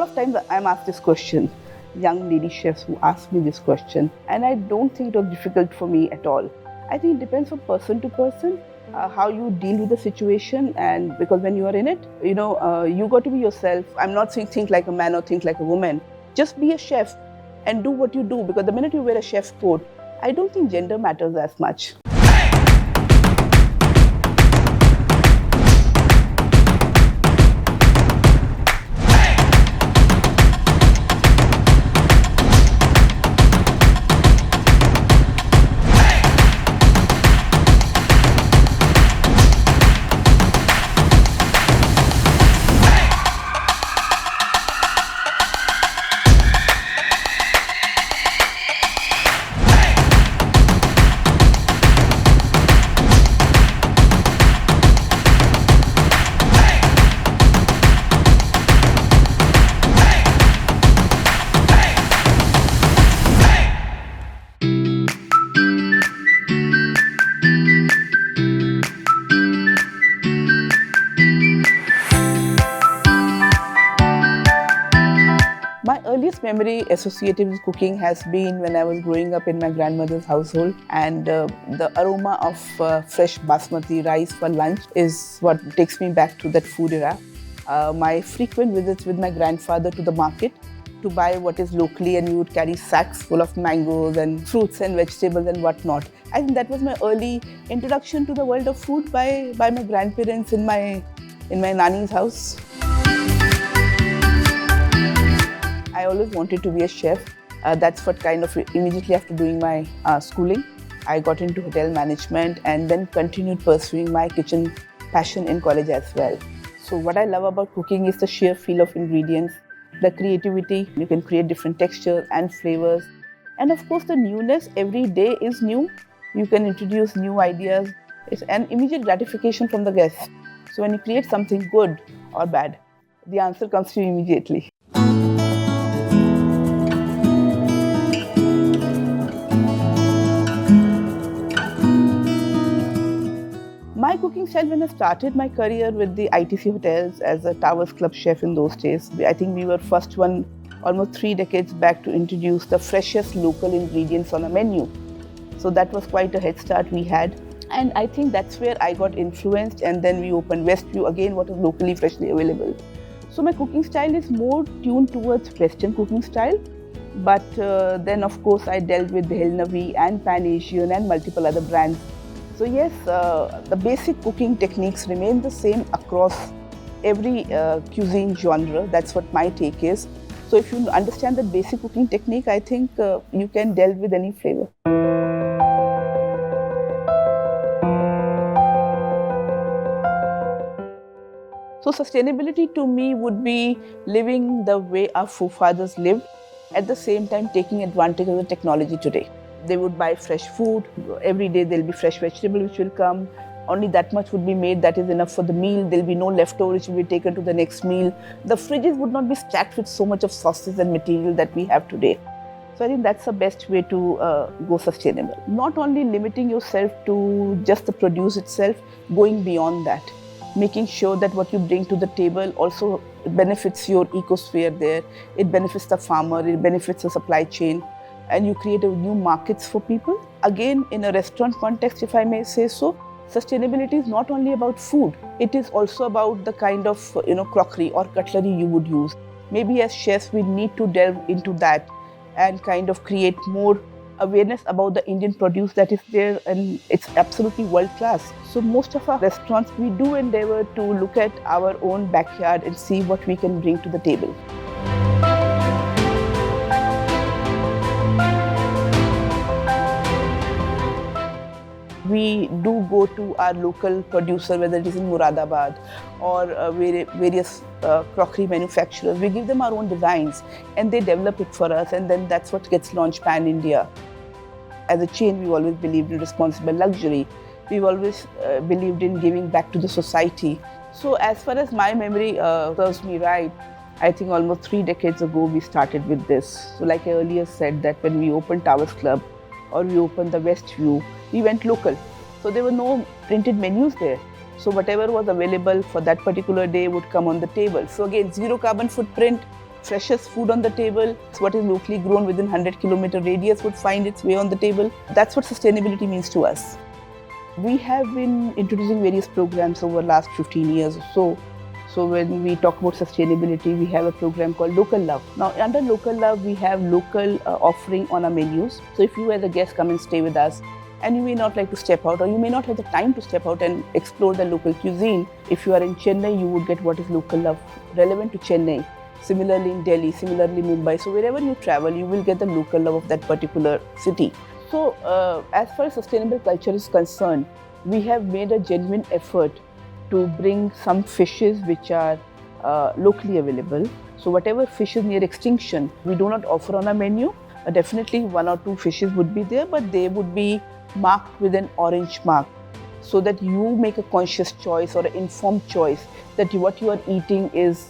lot of times I'm asked this question, young lady chefs who ask me this question, and I don't think it was difficult for me at all. I think it depends from person to person, how you deal with the situation, and because when you are in it, you got to be yourself. I'm not saying think like a man or think like a woman. Just be a chef and do what you do, because the minute you wear a chef coat, I don't think gender matters as much. My earliest memory associated with cooking has been when I was growing up in my grandmother's household, and the aroma of fresh basmati rice for lunch is what takes me back to that food era. My frequent visits with my grandfather to the market to buy what is locally, and we would carry sacks full of mangoes and fruits and vegetables and whatnot. I think that was my early introduction to the world of food by my grandparents in my nani's house. I always wanted to be a chef. That's what kind of immediately after doing my schooling, I got into hotel management and then continued pursuing my kitchen passion in college as well. So what I love about cooking is the sheer feel of ingredients, the creativity. You can create different textures and flavors. And of course the newness, every day is new. You can introduce new ideas. It's an immediate gratification from the guests. So when you create something good or bad, the answer comes to you immediately. My cooking style, when I started my career with the ITC hotels as a Towers Club chef in those days, I think we were first one almost 3 decades back to introduce the freshest local ingredients on a menu. So that was quite a head start we had. And I think that's where I got influenced, and then we opened Westview, again what is locally freshly available. So my cooking style is more tuned towards Western cooking style. But then of course I dealt with Behel Navi and Pan Asian and multiple other brands. So yes, the basic cooking techniques remain the same across every cuisine genre. That's what my take is. So if you understand the basic cooking technique, I think you can delve with any flavor. So sustainability to me would be living the way our forefathers lived, at the same time taking advantage of the technology today. They would buy fresh food. Every day there'll be fresh vegetable which will come. Only that much would be made, that is enough for the meal. There'll be no leftover which will be taken to the next meal. The fridges would not be stacked with so much of sauces and material that we have today. So I think that's the best way to go sustainable. Not only limiting yourself to just the produce itself, going beyond that. Making sure that what you bring to the table also benefits your ecosphere there. It benefits the farmer, it benefits the supply chain. And you create new markets for people. Again, in a restaurant context, if I may say so, sustainability is not only about food. It is also about the kind of crockery or cutlery you would use. Maybe as chefs, we need to delve into that and kind of create more awareness about the Indian produce that is there, and it's absolutely world class. So most of our restaurants, we do endeavor to look at our own backyard and see what we can bring to the table. We do go to our local producer, whether it is in Moradabad or various crockery manufacturers. We give them our own designs and they develop it for us, and then that's what gets launched pan-India. As a chain, we've always believed in responsible luxury. We've always believed in giving back to the society. So as far as my memory serves me right, I think almost 3 decades ago we started with this. So like I earlier said, that when we opened Towers Club or we opened the Westview, we went local. So there were no printed menus there. So whatever was available for that particular day would come on the table. So again, zero carbon footprint, freshest food on the table. What is locally grown within 100-kilometer radius would find its way on the table. That's what sustainability means to us. We have been introducing various programs over the last 15 years or so. So when we talk about sustainability, we have a program called Local Love. Now under Local Love, we have local offering on our menus. So if you as a guest come and stay with us, and you may not like to step out, or you may not have the time to step out and explore the local cuisine, if you are in Chennai, you would get what is Local Love relevant to Chennai. Similarly in Delhi, similarly Mumbai. So wherever you travel, you will get the local love of that particular city. So as far as sustainable culture is concerned, we have made a genuine effort to bring some fishes which are locally available. So whatever fish is near extinction, we do not offer on our menu. Definitely 1 or 2 fishes would be there, but they would be marked with an orange mark, so that you make a conscious choice or an informed choice that what you are eating is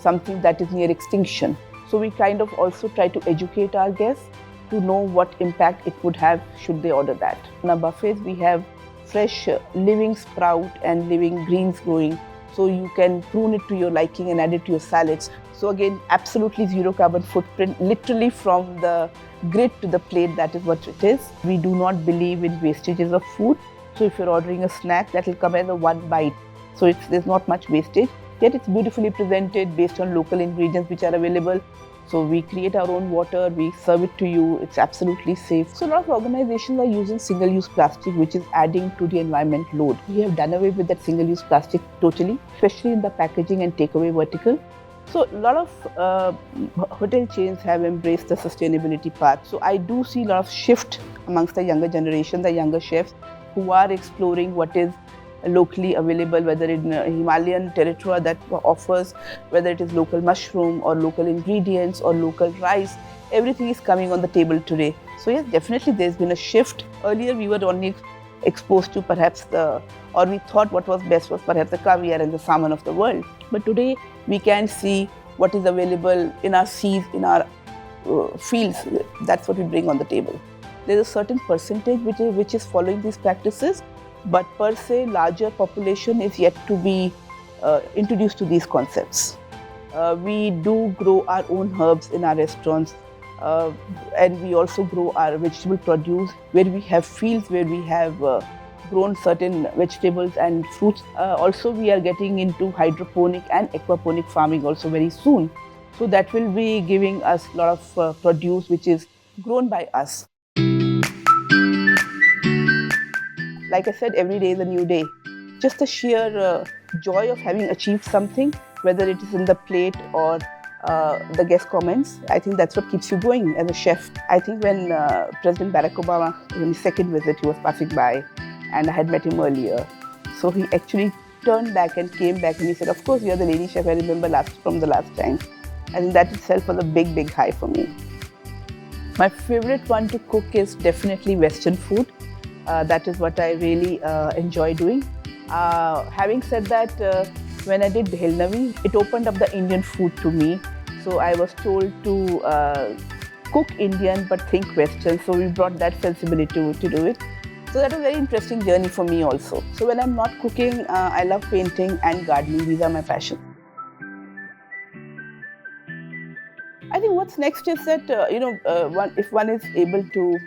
something that is near extinction. So we kind of also try to educate our guests to know what impact it would have should they order that. In our buffets, we have fresh living sprout and living greens growing, so you can prune it to your liking and add it to your salads. So again, absolutely zero carbon footprint, literally from the grid to the plate, that is what it is. We do not believe in wastages of food. So if you're ordering a snack, that will come as a one bite. So there's not much wastage, yet it's beautifully presented based on local ingredients which are available. So we create our own water, we serve it to you, it's absolutely safe. So a lot of organizations are using single-use plastic, which is adding to the environment load. We have done away with that single-use plastic totally, especially in the packaging and takeaway vertical. So a lot of hotel chains have embraced the sustainability path. So I do see a lot of shift amongst the younger generation, the younger chefs who are exploring what is locally available, whether in Himalayan territory that offers, whether it is local mushroom or local ingredients or local rice, everything is coming on the table today. So yes, definitely there's been a shift. Earlier we were only exposed to perhaps or we thought what was best was perhaps the caviar and the salmon of the world. But today we can see what is available in our seas, in our fields. That's what we bring on the table. There's a certain percentage which is following these practices, but per se, larger population is yet to be introduced to these concepts. We do grow our own herbs in our restaurants, and we also grow our vegetable produce where we have fields where we have grown certain vegetables and fruits. Also, we are getting into hydroponic and aquaponic farming also very soon. So that will be giving us a lot of produce which is grown by us. Like I said, every day is a new day. Just the sheer joy of having achieved something, whether it is in the plate or the guest comments, I think that's what keeps you going as a chef. I think when President Barack Obama, in his second visit, he was passing by and I had met him earlier. So he actually turned back and came back and he said, of course, you're the lady chef I remember from the last time. I think that itself was a big, big high for me. My favorite one to cook is definitely Western food. That is what I really enjoy doing. Having said that, when I did Bhelnavi, it opened up the Indian food to me. So I was told to cook Indian but think Western. So we brought that sensibility to do it. So that was a very interesting journey for me also. So when I'm not cooking, I love painting and gardening. These are my passions. I think what's next is that, if one is able to,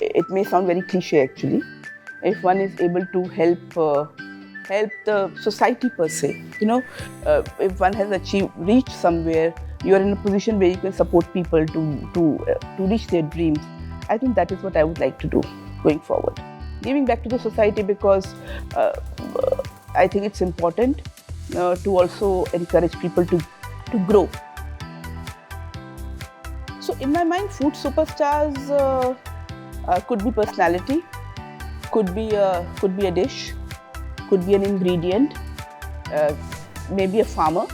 it may sound very cliche actually, if one is able to help the society per se, if one has reached somewhere, you are in a position where you can support people to reach their dreams. I think that is what I would like to do going forward. Giving back to the society, because I think it's important to also encourage people to grow. So in my mind, food superstars could be personality, could be a dish, could be an ingredient, maybe a farmer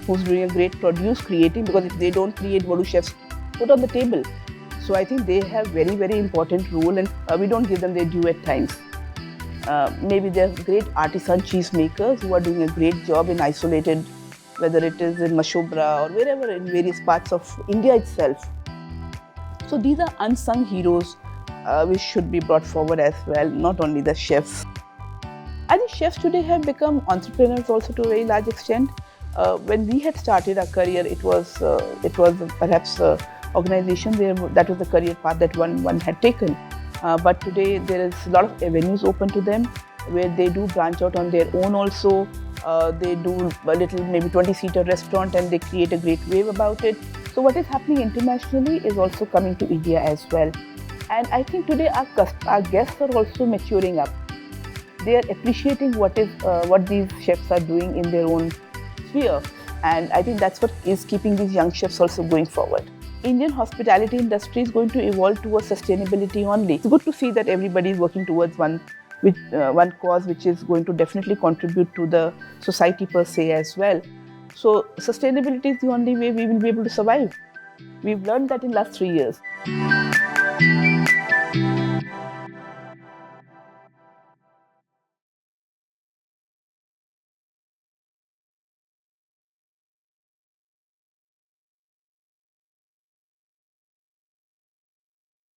who's doing a great produce creating, because if they don't create, what do chefs put on the table? So I think they have very, very important role, and we don't give them their due at times. Maybe they're great artisan cheese makers who are doing a great job in isolated, whether it is in Mashobra or wherever in various parts of India itself. So these are unsung heroes which should be brought forward as well, not only the chefs. I think chefs today have become entrepreneurs also to a very large extent. When we had started our career, it was perhaps organization where that was the career path that one had taken. But today there is a lot of avenues open to them where they do branch out on their own also. They do a little maybe 20-seater restaurant and they create a great wave about it. So what is happening internationally is also coming to India as well. And I think today our guests are also maturing up. They are appreciating what these chefs are doing in their own sphere. And I think that's what is keeping these young chefs also going forward. Indian hospitality industry is going to evolve towards sustainability only. It's good to see that everybody is working towards one cause which is going to definitely contribute to the society per se as well. So sustainability is the only way we will be able to survive. We've learned that in the last 3 years.